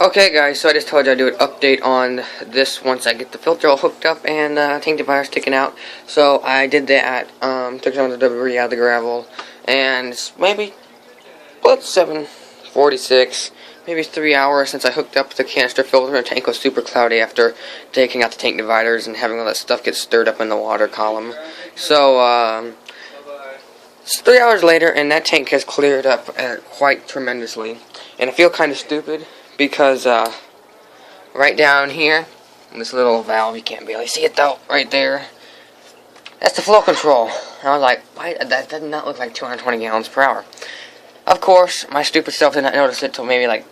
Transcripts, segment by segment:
Okay guys, so I just told you I'd do an update on this once I get the filter all hooked up and tank dividers taken out. So I did that, took some of the debris out of the gravel, and it's maybe, well, it's 7:46, maybe 3 hours since I hooked up the canister filter. The tank was super cloudy after taking out the tank dividers and having all that stuff get stirred up in the water column. So, it's 3 hours later and that tank has cleared up quite tremendously. And I feel kind of stupid because right down here, this little valve, you can't barely see it though, right there, that's the flow control. And I was like, why, that does not look like 220 gallons per hour. Of course, my stupid self did not notice it till maybe like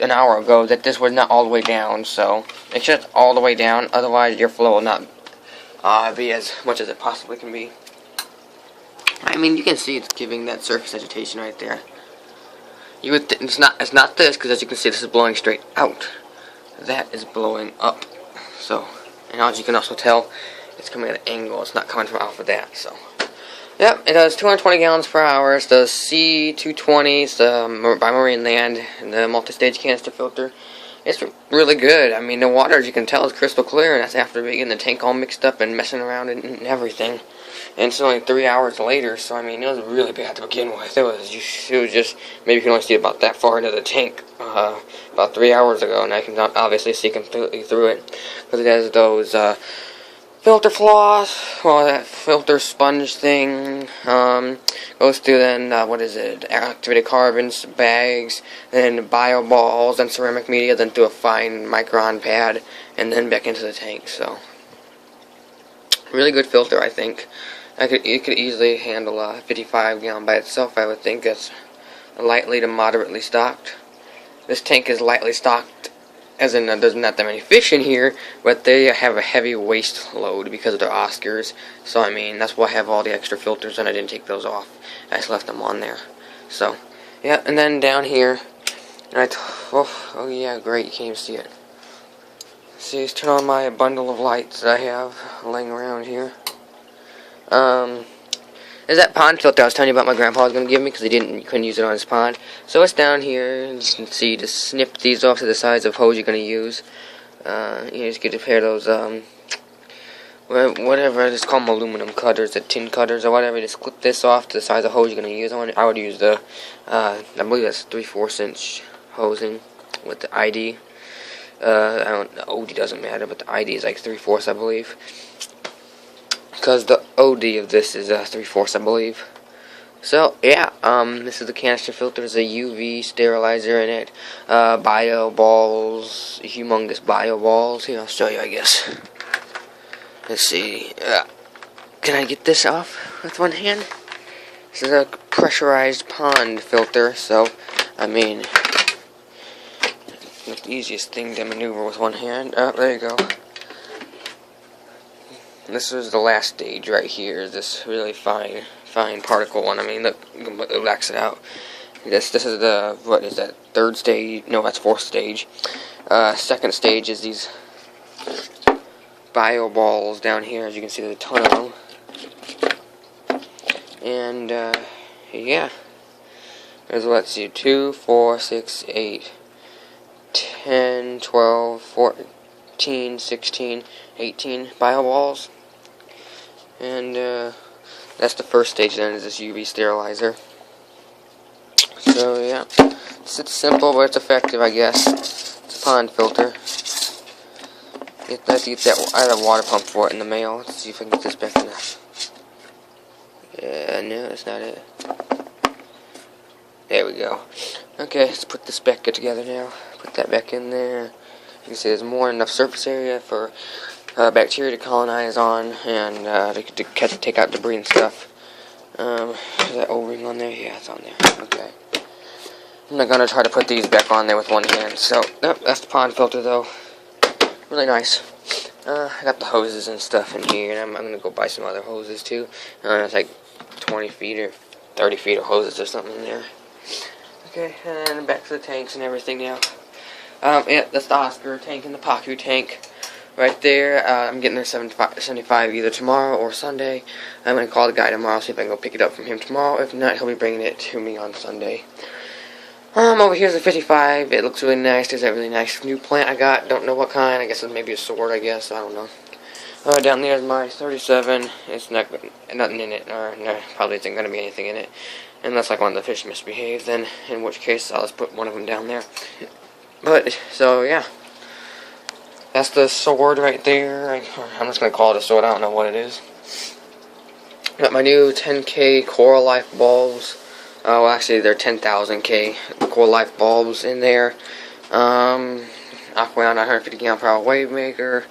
an hour ago that this was not all the way down, so make sure it's all the way down, otherwise your flow will not be as much as it possibly can be. I mean, you can see it's giving that surface agitation right there. You would it's not this, because as you can see, this is blowing straight out. That is blowing up. So, and as you can also tell, it's coming at an angle. It's not coming from off of that. So, yep, it does 220 gallons per hour. It's the C220s, by Marine Land, and the multi-stage canister filter. It's really good. I mean, the water, as you can tell, is crystal clear, and that's after getting the tank all mixed up and messing around and everything. And it's only 3 hours later, so I mean, it was really bad to begin with. It was just, maybe you can only see about that far into the tank about 3 hours ago, and I can obviously see completely through it, because it has those filter floss, well, that filter sponge thing, goes through then, what is it, activated carbons, bags, then bio balls, and ceramic media, then through a fine micron pad, and then back into the tank. So, really good filter, I think. It could easily handle a 55 gallon by itself, I would think. That's lightly to moderately stocked. This tank is lightly stocked, as in there's not that many fish in here, but they have a heavy waste load because of their Oscars. So I mean, that's why I have all the extra filters, and I didn't take those off. I just left them on there. So, yeah, and then down here, and oh yeah, great, you can't even see it. See, let's turn on my bundle of lights that I have laying around here. There's that pond filter I was telling you about my grandpa was going to give me because he couldn't use it on his pond. So it's down here, and you can see, just snip these off to the size of hose you're going to use. You just get a pair of those, whatever, just call them aluminum cutters, the tin cutters or whatever. Just clip this off to the size of hose you're going to use on it. I would use the, I believe that's 3/4 inch hosing with the ID. The OD doesn't matter, but the ID is like 3/4, I believe. Because the OD of this is 3/4, I believe. So yeah, this is the canister filter. There's a UV sterilizer in it. Bio balls, humongous bio balls. Here, I'll show you, I guess. Let's see. Can I get this off with one hand? This is a pressurized pond filter, so I mean, it's the easiest thing to maneuver with one hand. Oh, there you go. This is the last stage right here. This really fine particle one. I mean, look, it lacks it out. This is the, what is that, third stage? No, that's fourth stage. Second stage is these bio balls down here. As you can see, there's a ton of them. And yeah, there's, let's see, 2, 4, 6, 8, 10, 12, 14, 16, 18 bio balls. And that's the first stage then, is this UV sterilizer. So yeah, it's simple but it's effective, I guess. It's a pond filter. I have to get that, I had a water pump for it in the mail. Let's see if I can get this back in there. No, that's not it. There we go. Okay, let's put this back together now. Put that back in there. You can see there's more than enough surface area for bacteria to colonize on, and to take out debris and stuff. Is that O-ring on there? Yeah, it's on there. Okay. I'm not going to try to put these back on there with one hand. So, nope, that's the pond filter though. Really nice. I got the hoses and stuff in here, and I'm going to go buy some other hoses too. It's like 20 feet or 30 feet of hoses or something in there. Okay, and back to the tanks and everything now. Yeah, that's the Oscar tank and the pacu tank. Right there, I'm getting there 75 either tomorrow or Sunday. I'm going to call the guy tomorrow, see if I can go pick it up from him tomorrow. If not, he'll be bringing it to me on Sunday. Over here's the 55. It looks really nice. There's that really nice new plant I got. Don't know what kind. I guess it's maybe a sword, I guess. I don't know. Down there's my 37. It's nothing in it, or no, probably isn't going to be anything in it. Unless like one of the fish misbehaves, then in which case I'll just put one of them down there. But, so yeah. That's the sword right there. I'm just going to call it a sword. I don't know what it is. Got my new 10K Coral Life bulbs. Oh, actually, they're 10,000K Coral Life bulbs in there. Aqueon 150 gallon per hour wave maker.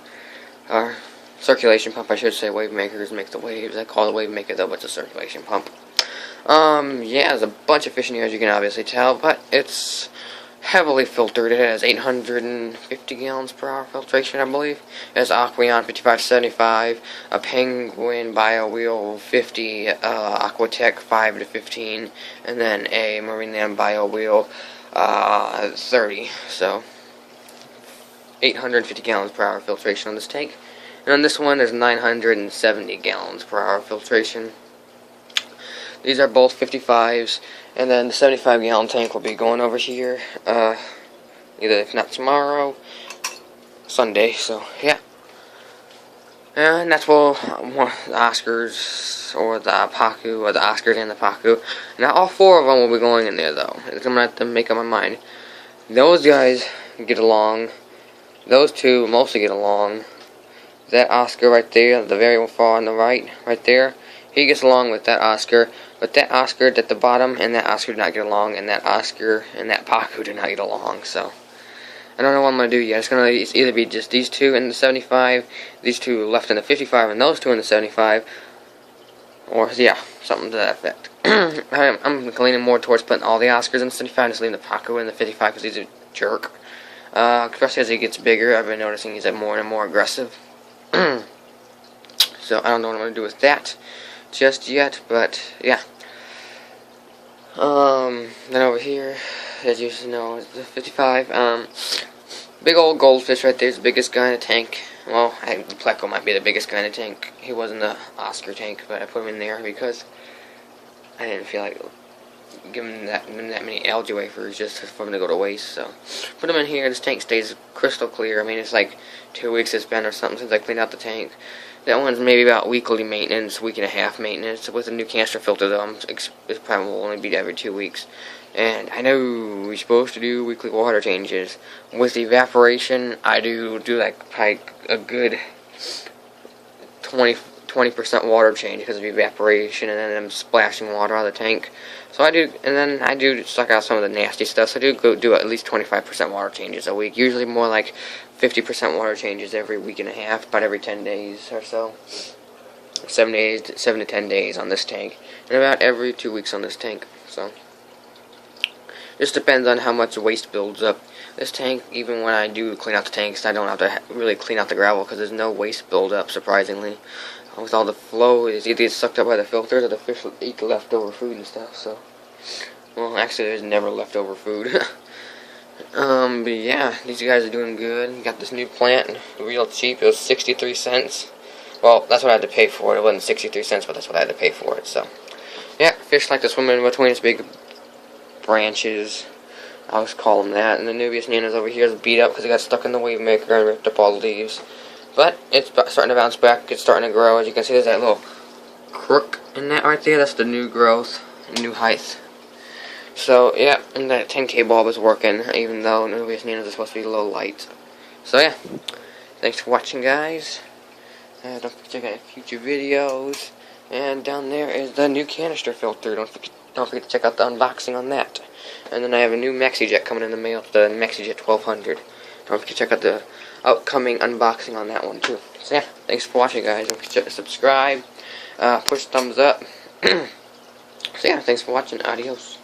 Or circulation pump, I should say. Wave makers make the waves. I call it wave maker though, but it's a circulation pump. Yeah, there's a bunch of fish in here, as you can obviously tell, but it's heavily filtered. It has 850 gallons per hour filtration, I believe. It has Aqueon 5575, a Penguin Bio Wheel 50, Aquatech 5 to 15, and then a Marineland Bio Wheel 30. So 850 gallons per hour filtration on this tank. And on this one, there's 970 gallons per hour filtration. These are both 55s, and then the 75 gallon tank will be going over here, either if not tomorrow, Sunday, so yeah. And that's what the Oscars, or the pacu, or the Oscars and the pacu. Now all four of them will be going in there though. I'm going to have to make up my mind. Those guys get along, those two mostly get along. That Oscar right there, the very far on the right there, he gets along with that Oscar, but that Oscar at the bottom and that Oscar do not get along, and that Oscar and that pacu do not get along, so I don't know what I'm going to do yet. It's going to either be just these two in the 75, these two left in the 55, and those two in the 75, or, yeah, something to that effect. I'm leaning more towards putting all the Oscars in the 75, just leaving the pacu in the 55, because he's a jerk. Especially as he gets bigger, I've been noticing he's more and more aggressive. So I don't know what I'm going to do with that just yet, but yeah. Then over here, as you know, is the 55. Big old goldfish right there is the biggest guy in the tank. Well, the pleco might be the biggest guy in the tank. He was in the Oscar tank, but I put him in there because I didn't feel like giving that many algae wafers just for them to go to waste. So put them in here. This tank stays crystal clear. I mean, it's like 2 weeks it's been or something since I cleaned out the tank. That one's maybe about weekly maintenance, week and a half maintenance. With a new canister filter though, it's probably will only be every 2 weeks. And I know we're supposed to do weekly water changes. With evaporation, I do like probably a good 20% water change because of evaporation, and then I'm splashing water out of the tank. So I do, and then I do suck out some of the nasty stuff. So I do at least 25% water changes a week. Usually more like 50% water changes every week and a half, about every 10 days or so. 7 to 10 days on this tank, and about every 2 weeks on this tank. So just depends on how much waste builds up. This tank, even when I do clean out the tanks, I don't have to really clean out the gravel because there's no waste buildup, surprisingly. With all the flow, it either gets sucked up by the filters or the fish will eat the leftover food and stuff, so. Well, actually, there's never leftover food. But yeah, these guys are doing good. Got this new plant, real cheap. It was 63 cents. Well, that's what I had to pay for it. It wasn't 63 cents, but that's what I had to pay for it, so. Yeah, fish like to swim in between its big branches. I always call them that. And the Nubius Nana's over here is beat up because it got stuck in the wave maker and ripped up all the leaves. But it's starting to bounce back. It's starting to grow. As you can see, there's that little crook in that right there. That's the new growth, new height. So, yeah, and that 10K bulb is working, even though Nubius Nana's is supposed to be low light. So, yeah. Thanks for watching, guys. Don't forget to check out future videos. And down there is the new canister filter. Don't forget to check out the unboxing on that. And then I have a new MaxiJet coming in the mail, the MaxiJet 1200. Don't forget to check out the upcoming unboxing on that one too. So yeah, thanks for watching, guys. Don't forget to subscribe, push thumbs up. So yeah, thanks for watching. Adios.